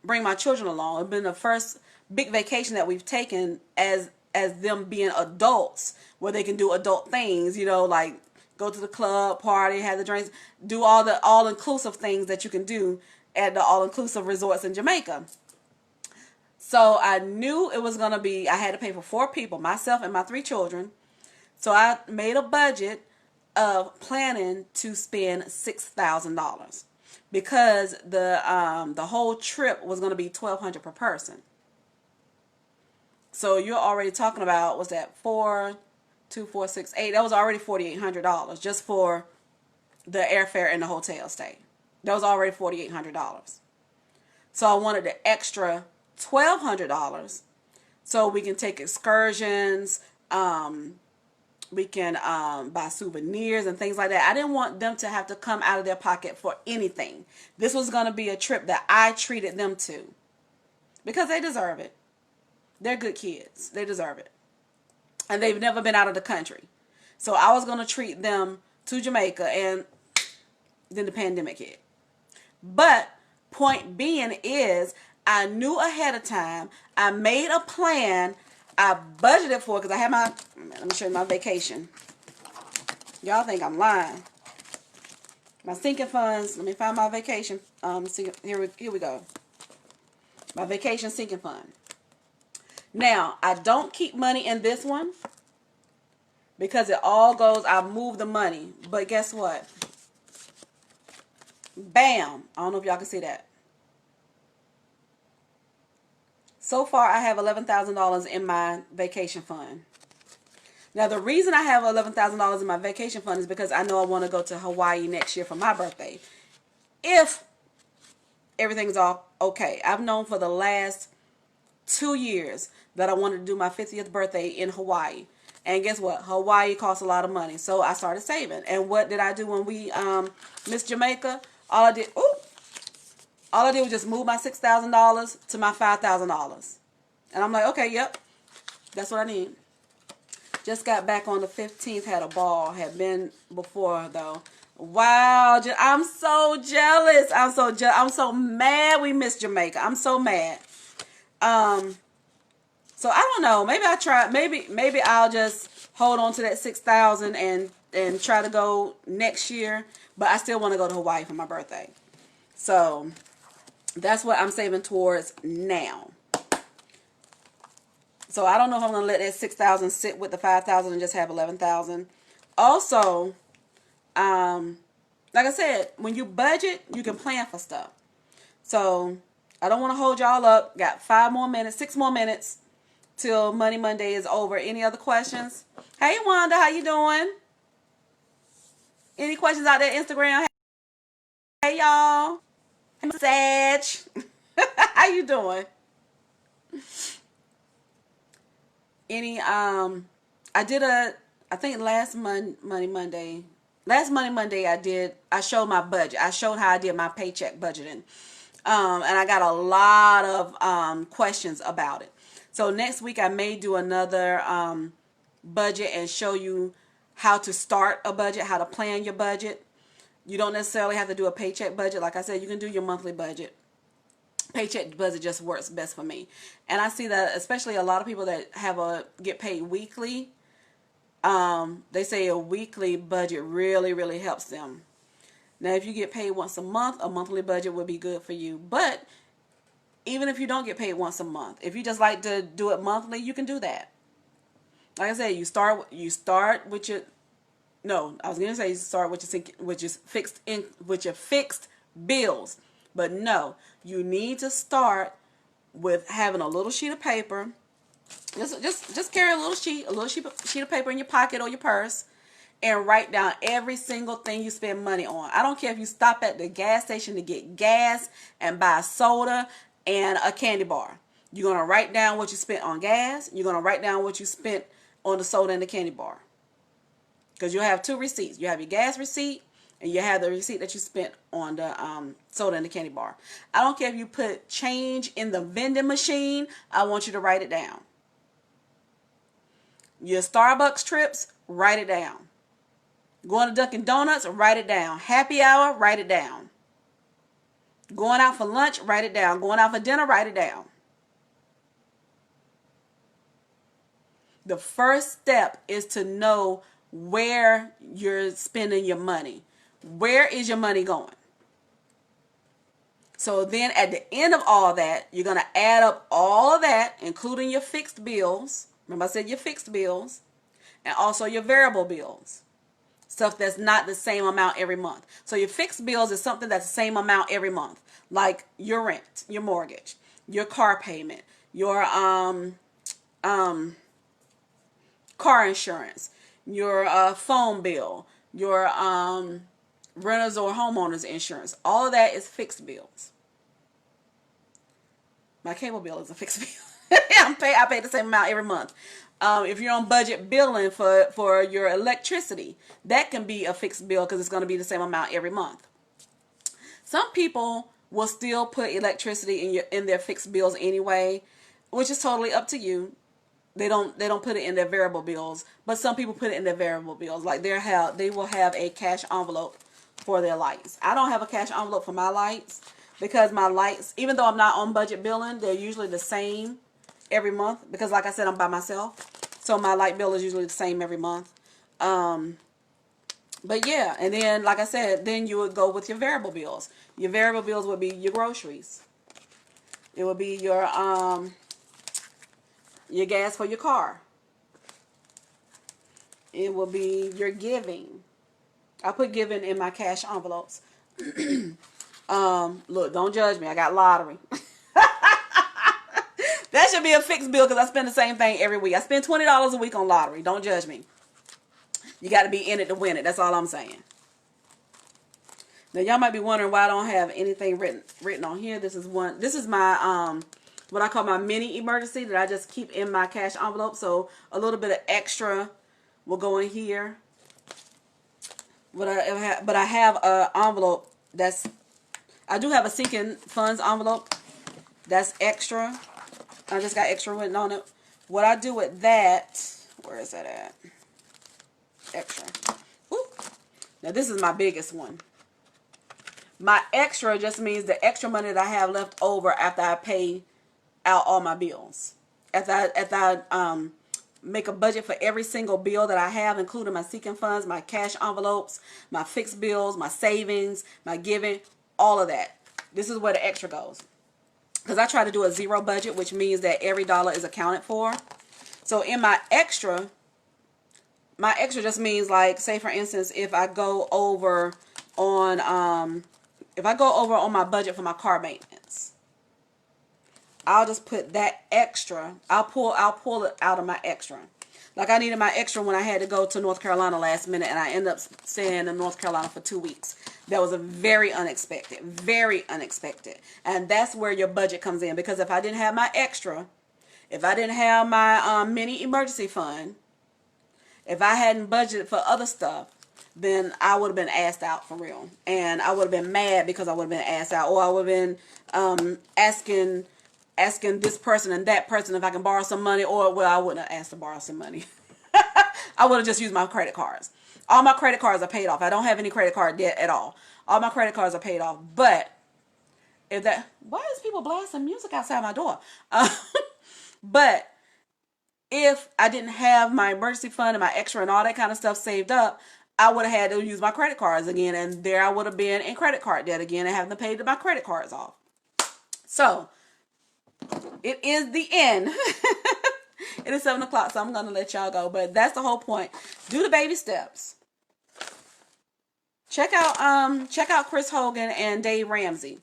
bring my children along. It's been the first big vacation that we've taken as as them being adults where they can do adult things, you know, like go to the club, party, have the drinks, do all the all-inclusive things that you can do at the all-inclusive resorts in Jamaica. So I knew it was going to be, I had to pay for 4 people, myself and my 3 children. So I made a budget of planning to spend $6,000 because the whole trip was going to be $1,200 per person. So you're already talking about, what's that, 4, 2, 4, 6, 8? That was already $4,800 just for the airfare and the hotel stay. That was already $4,800. So I wanted the extra $1,200 so we can take excursions. We can buy souvenirs and things like that. I didn't want them to have to come out of their pocket for anything. This was going to be a trip that I treated them to because they deserve it. They're good kids. They deserve it. And they've never been out of the country. So I was going to treat them to Jamaica, and then the pandemic hit. But point being is, I knew ahead of time. I made a plan. I budgeted for it because I had my, let me show you my vacation. Y'all think I'm lying. My sinking funds. Let me find my vacation. Here we go. My vacation sinking fund. Now, I don't keep money in this one because it all goes, I move the money. But guess what? Bam. I don't know if y'all can see that. So far, I have $11,000 in my vacation fund. Now, the reason I have $11,000 in my vacation fund is because I know I want to go to Hawaii next year for my birthday. If everything's all okay. I've known for the last 2 years that I wanted to do my 50th birthday in Hawaii. And guess what? Hawaii costs a lot of money. So I started saving. And what did I do when we missed Jamaica? All I did was just move my $6,000 to my $5,000. And I'm like, okay, yep. That's what I need. Just got back on the 15th. Had a ball. Had been before, though. Wow. I'm so jealous. I'm so mad we missed Jamaica. I'm so mad. So I don't know. Maybe I try. Maybe I'll just hold on to that $6,000 and try to go next year. But I still want to go to Hawaii for my birthday. So that's what I'm saving towards now. So I don't know if I'm going to let that $6,000 sit with the $5,000 and just have $11,000. Also, like I said, when you budget, you can plan for stuff. So I don't want to hold y'all up. Got 6 more minutes till Money Monday is over. Any other questions? Hey, Wanda, how you doing? Any questions out there? Instagram? Hey, y'all. Hey, Sag. How you doing? I think last Money Monday, I showed my budget. I showed how I did my paycheck budgeting. And I got a lot of questions about it. So next week I may do another budget and show you how to start a budget, how to plan your budget. You don't necessarily have to do a paycheck budget. Like I said, you can do your monthly budget. Paycheck budget just works best for me. And I see that especially a lot of people that get paid weekly, they say a weekly budget really, really helps them. Now, if you get paid once a month, a monthly budget would be good for you. But even if you don't get paid once a month, if you just like to do it monthly, you can do that. Like I said, you start with your, no, I was going to say you start with your fixed bills. But no, you need to start with having a little sheet of paper. Just carry a little sheet of paper in your pocket or your purse, and write down every single thing you spend money on. I don't care if you stop at the gas station to get gas and buy soda and a candy bar. You're going to write down what you spent on gas. You're going to write down what you spent on the soda and the candy bar. Because you'll have 2 receipts. You have your gas receipt and you have the receipt that you spent on the soda and the candy bar. I don't care if you put change in the vending machine. I want you to write it down. Your Starbucks trips, write it down. Going to Dunkin' Donuts, write it down. Happy hour, write it down. Going out for lunch, write it down. Going out for dinner, write it down. The first step is to know where you're spending your money. Where is your money going? So then at the end of all that, you're going to add up all of that, including your fixed bills. Remember I said your fixed bills, and also your variable bills. Stuff that's not the same amount every month. So your fixed bills is something that's the same amount every month. Like your rent, your mortgage, your car payment, your car insurance, your phone bill, your renters or homeowners insurance. All of that is fixed bills. My cable bill is a fixed bill. I pay the same amount every month. If you're on budget billing for your electricity, that can be a fixed bill because it's going to be the same amount every month. Some people will still put electricity in their fixed bills anyway, which is totally up to you. They don't put it in their variable bills, but some people put it in their variable bills. Like they will have a cash envelope for their lights. I don't have a cash envelope for my lights because my lights, even though I'm not on budget billing, they're usually the same every month because, like I said, I'm by myself, so my light bill is usually the same every month. But yeah, and then like I said, then you would go with your variable bills. Your variable bills would be your groceries. It would be your gas for your car. It will be your giving. I put giving in my cash envelopes. Look, don't judge me. I got lottery. That should be a fixed bill because I spend the same thing every week. I spend $20 a week on lottery. Don't judge me. You got to be in it to win it. That's all I'm saying. Now, y'all might be wondering why I don't have anything written on here. This is my what I call my mini emergency that I just keep in my cash envelope. So a little bit of extra will go in here. But I have an envelope I do have a sinking funds envelope that's extra. I just got extra written on it. What I do with that, where is that at? Extra. Whoop. Now this is my biggest one. My extra just means the extra money that I have left over after I pay out all my bills. After I make a budget for every single bill that I have, including my sinking funds, my cash envelopes, my fixed bills, my savings, my giving, all of that. This is where the extra goes. Because I try to do a zero budget, which means that every dollar is accounted for. So in my extra just means, like, say for instance, if I go over on my budget for my car maintenance, I'll just put that extra. I'll pull it out of my extra. Like I needed my extra when I had to go to North Carolina last minute, and I ended up staying in North Carolina for 2 weeks. That was a very unexpected. And that's where your budget comes in. Because if I didn't have my extra, if I didn't have my mini emergency fund, if I hadn't budgeted for other stuff, then I would have been asked out for real. And I would have been mad because I would have been asked out. Or I would have been asking this person and that person if I can borrow some money. Or, well, I wouldn't have asked to borrow some money. I would have just used my credit cards. All my credit cards are paid off. I don't have any credit card debt at all. All my credit cards are paid off. But why is people blasting music outside my door? But if I didn't have my emergency fund and my extra and all that kind of stuff saved up, I would have had to use my credit cards again. And there I would have been in credit card debt again and having to pay my credit cards off. So it is the end. It is 7 o'clock, so I'm going to let y'all go. But that's the whole point. Do the baby steps. Check out Chris Hogan and Dave Ramsey.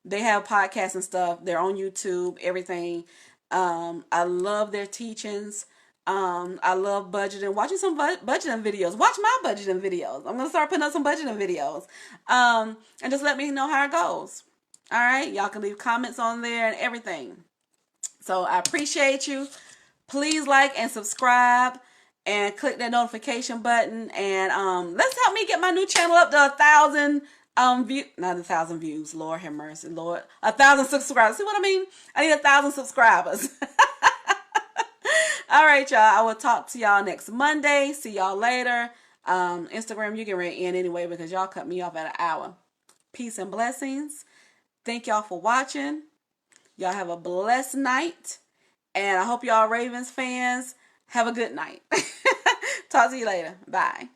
They have podcasts and stuff. They're on YouTube, everything. I love their teachings. I love budgeting. Watching some budgeting videos. Watch my budgeting videos. I'm going to start putting up some budgeting videos. And just let me know how it goes. All right? Y'all can leave comments on there and everything. So I appreciate you. Please like and subscribe and click that notification button. And let's help me get my new channel up to 1,000 views. Not 1,000 views. Lord have mercy. Lord. 1,000 subscribers. See what I mean? I need 1,000 subscribers. All right, y'all. I will talk to y'all next Monday. See y'all later. Instagram, you get ready to end anyway because y'all cut me off at an hour. Peace and blessings. Thank y'all for watching. Y'all have a blessed night. And I hope y'all Ravens fans Have a good night. Talk to you later. Bye.